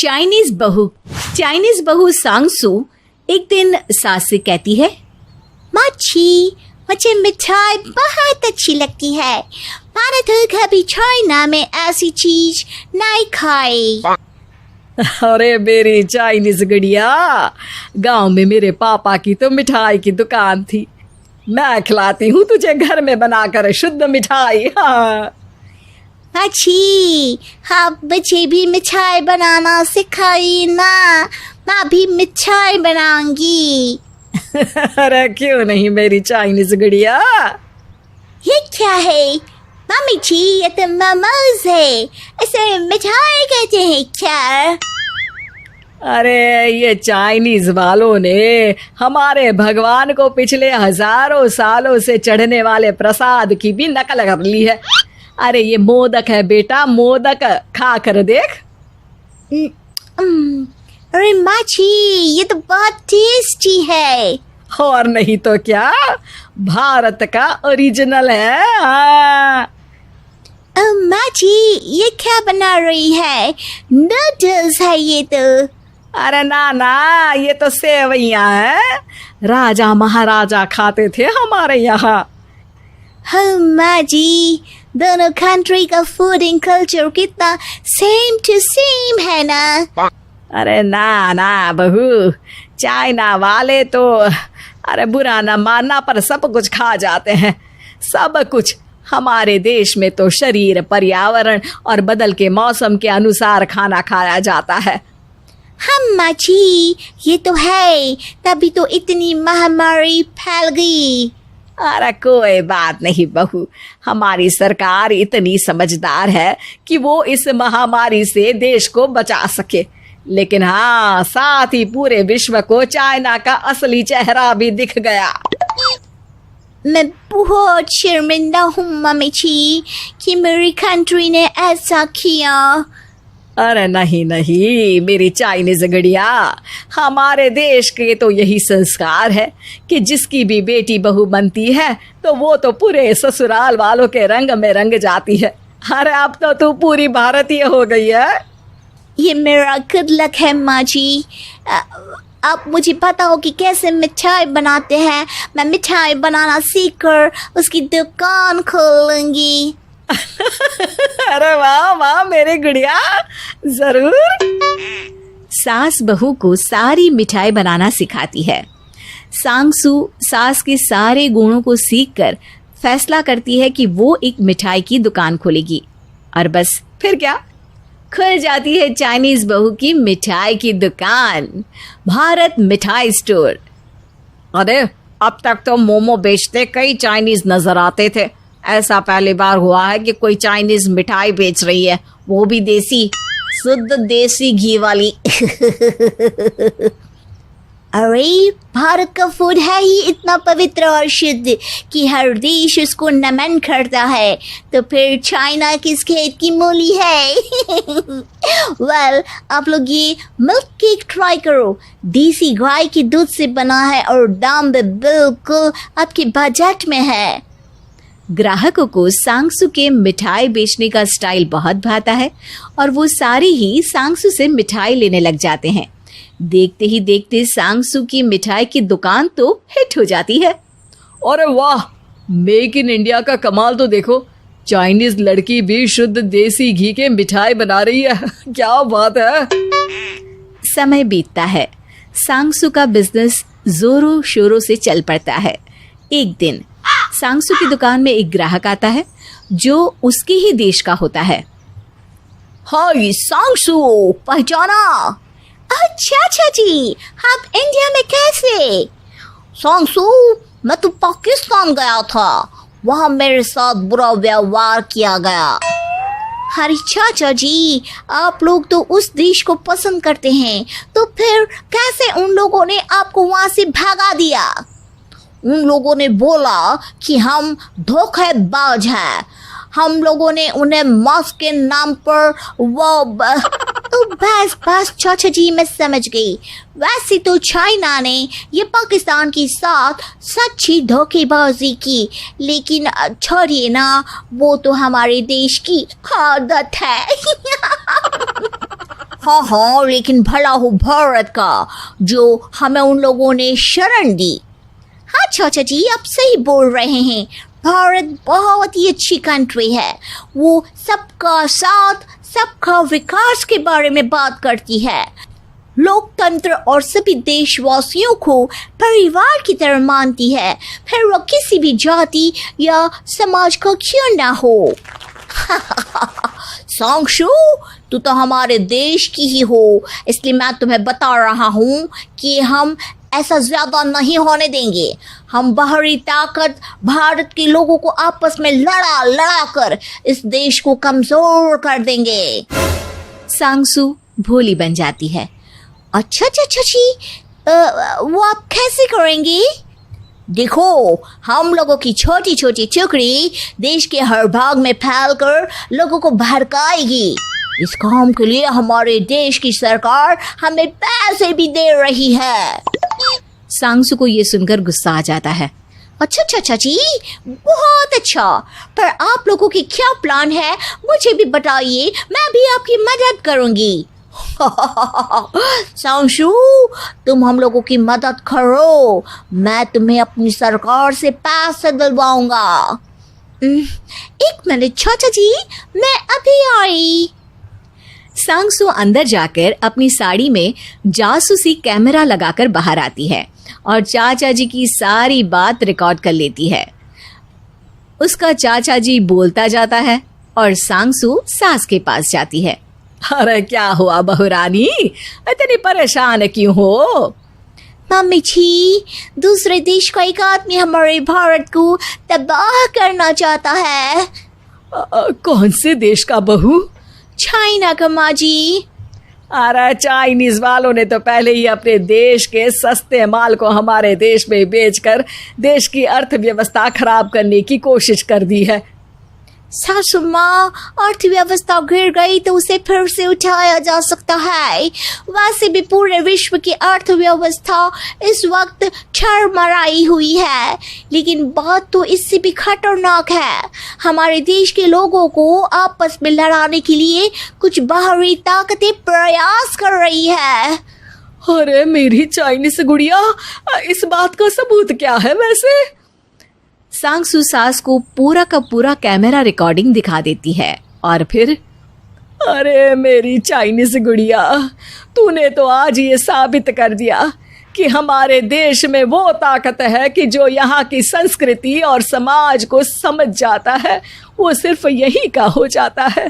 Chinese बहू सांगसू एक दिन सास से कहती है, माची, मुझे मिठाई बहुत अच्छी लगती है। मैंने तो कभी चाइना में ऐसी चीज नहीं खाई। अरे मेरी चाइनीज गुड़िया, गांव में मेरे पापा की तो मिठाई की दुकान थी। मैं खिलाती हूँ तुझे घर में बनाकर शुद्ध मिठाई। हाँ माची, आप मुझे भी मिठाई बनाना सिखाइए ना, मैं भी मिठाई बनाऊंगी। अरे क्यों नहीं मेरी चाइनीज गुड़िया। ये क्या है मम्मी जी? ये तो मोमोज है, इसे मिठाई कहते हैं क्या? अरे ये चाइनीज वालों ने हमारे भगवान को पिछले हजारों सालों से चढ़ने वाले प्रसाद की भी नकल कर ली है। अरे ये मोदक है बेटा, मोदक, खा कर देख। अरे माची, ये तो बहुत टेस्टी है। और नहीं तो क्या, भारत का ओरिजिनल है। हाँ माची, ये क्या बना रही है? नूडल्स है ये तो। अरे ना, ये तो सेवइयां हैं, राजा महाराजा खाते थे हमारे यहाँ। हाँ माँ जी, दोनों कंट्री का फूड एंड कल्चर कितना सेम टू सेम है ना। अरे ना बहू, चाइना वाले तो अरे बुरा ना मानना पर सब कुछ खा जाते हैं, सब कुछ। हमारे देश में तो शरीर, पर्यावरण और बदल के मौसम के अनुसार खाना खाया जाता है। हम माँ जी, ये तो है, तभी तो इतनी महामारी फैल गई। अरे कोई बात नहीं बहू, हमारी सरकार इतनी समझदार है कि वो इस महामारी से देश को बचा सके। लेकिन हाँ, साथ ही पूरे विश्व को चाइना का असली चेहरा भी दिख गया। मैं बहुत शर्मिंदा हूँ मम्मी जी कि मेरी कंट्री ने ऐसा किया। अरे नहीं मेरी चाइनीज गड़िया, हमारे देश के तो यही संस्कार है कि जिसकी भी बेटी बहू बनती है तो वो तो पूरे ससुराल वालों के रंग में रंग जाती है। अरे अब तो तू पूरी भारतीय हो गई है। ये मेरा गुड लक है माँ जी। अब मुझे पता हो कि कैसे मिठाई बनाते हैं। मैं मिठाई बनाना सीख कर उसकी दुकान खोलूंगी। अरे वाह मेरी गुड़िया, जरूर। सास बहू को सारी मिठाई बनाना सिखाती है। सांगसू सास के सारे गुणों को सीखकर फैसला करती है कि वो एक मिठाई की दुकान खोलेगी। और बस फिर क्या, खुल जाती है चाइनीज बहू की मिठाई की दुकान, भारत मिठाई स्टोर। अरे अब तक तो मोमो बेचते कई चाइनीज नजर आते थे, ऐसा पहली बार हुआ है कि कोई चाइनीज मिठाई बेच रही है, वो भी देसी, शुद्ध देसी घी वाली। अरे भारत का फूड है ही इतना पवित्र और शुद्ध कि हर देश उसको नमन करता है, तो फिर चाइना किस खेत की मूली है। वेल, आप लोग ये मिल्क केक ट्राई करो, देसी गाय के दूध से बना है और दाम भी बिल्कुल आपके बजट में है। ग्राहकों को सांगसू के मिठाई बेचने का स्टाइल बहुत भाता है और वो सारे ही सांगसू से मिठाई लेने लग जाते हैं। देखते ही देखते सांगसू की मिठाई की दुकान तो हिट हो जाती है। अरे वाह, मेक इन इंडिया का कमाल तो देखो, चाइनीज लड़की भी शुद्ध देसी घी के मिठाई बना रही है। क्या बात है। समय बीतता है, सांगसू का बिजनेस जोरों शोरों से चल पड़ता है। एक दिन सांगसू की दुकान में एक ग्राहक आता है जो उसके ही देश का होता है। हाय सांगसू, पहचाना? अच्छा जी, आप इंडिया में कैसे? सांगसू, मैं तो पाकिस्तान गया था, वहाँ मेरे साथ बुरा व्यवहार किया गया। अरे चाचा जी, आप लोग तो उस देश को पसंद करते हैं, तो फिर कैसे उन लोगों ने आपको वहाँ से भगा दिया? उन लोगों ने बोला कि हम धोखेबाज हैं। हम लोगों ने उन्हें मास्क के नाम पर तो बस चाचा जी, मैं समझ गई। वैसे तो चाइना ने ये पाकिस्तान के साथ सच्ची धोखेबाजी की, लेकिन छोड़िए ना, वो तो हमारे देश की आदत है। हाँ हाँ, लेकिन भला हो भारत का जो हमें उन लोगों ने शरण दी। हाँ चाचा जी, आप सही बोल रहे हैं। भारत बहुत ही अच्छी कंट्री है। वो सबका साथ सबका विकास के बारे में बात करती है। लोकतंत्र और सभी देशवासियों को परिवार की तरह मानती है, फिर वो किसी भी जाति या समाज का क्यों ना हो। सांशु, तू तो हमारे देश की ही हो, इसलिए मैं तुम्हें बता रहा हूँ कि हम ऐसा ज्यादा नहीं होने देंगे। हम बाहरी ताकत भारत के लोगों को आपस में लड़ा लड़ा कर इस देश को कमजोर कर देंगे। सांगसू भोली बन जाती है। अच्छा चाचा जी, वो आप कैसे करेंगे? देखो, हम लोगों की छोटी छोटी टुकड़ी देश के हर भाग में फैलकर लोगों को भड़काएगी। इस काम के लिए हमारे देश की सरकार हमें पैसे भी दे रही है। सांगसू को ये सुनकर गुस्सा आ जाता है। अच्छा चाचा जी, बहुत अच्छा, पर आप लोगों की क्या प्लान है मुझे भी बताइए, मैं भी आपकी मदद करूंगी। सांशु, तुम हम लोगों की मदद करो, मैं तुम्हें अपनी सरकार से पैसे दिलवाऊंगा। 1 मिनट चाचा जी, मैं अभी आई। सांगसू अंदर जाकर अपनी साड़ी में जासूसी कैमरा लगाकर बाहर आती है और चाचा जी की सारी बात रिकॉर्ड कर लेती है। उसका चाचा जी बोलता जाता है और सांगसू सास के पास जाती है। अरे क्या हुआ बहू रानी, इतनी परेशान क्यों हो? मम्मी जी, दूसरे देश का एक आदमी हमारे भारत को तबाह करना चाहता है। कौन से देश का बहू? चाइना का माँ जी। अरे चाइनीज वालों ने तो पहले ही अपने देश के सस्ते माल को हमारे देश में बेचकर देश की अर्थव्यवस्था खराब करने की कोशिश कर दी है। सासू माँ, अर्थव्यवस्था गिर गई तो उसे फिर से उठाया जा सकता है। वैसे भी पूरे विश्व की अर्थव्यवस्था इस वक्त चरमराई हुई है, लेकिन बात तो इससे भी खतरनाक है। हमारे देश के लोगों को आपस में लड़ाने के लिए कुछ बाहरी ताकतें प्रयास कर रही है। अरे मेरी चाइनीज गुड़िया, इस बात का सबूत क्या है वैसे? सांगसू सास को पूरा का पूरा कैमरा रिकॉर्डिंग दिखा देती है और फिर, अरे मेरी चाइनीज गुड़िया, तूने तो आज ये साबित कर दिया कि हमारे देश में वो ताकत है कि जो यहाँ की संस्कृति और समाज को समझ जाता है वो सिर्फ यही का हो जाता है।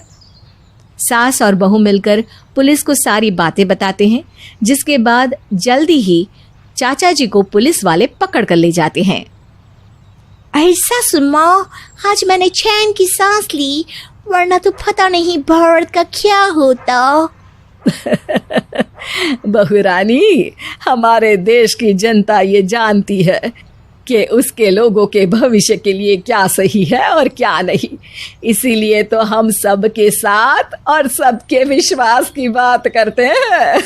सास और बहू मिलकर पुलिस को सारी बातें बताते हैं, जिसके बाद जल्दी ही चाचा जी को पुलिस वाले पकड़ कर ले जाते हैं। ऐसा सुमा, आज मैंने चैन की सांस ली, वरना तो पता नहीं भारत का क्या होता। बहू रानी, हमारे देश की जनता ये जानती है कि उसके लोगों के भविष्य के लिए क्या सही है और क्या नहीं। इसीलिए तो हम सबके साथ और सबके विश्वास की बात करते हैं।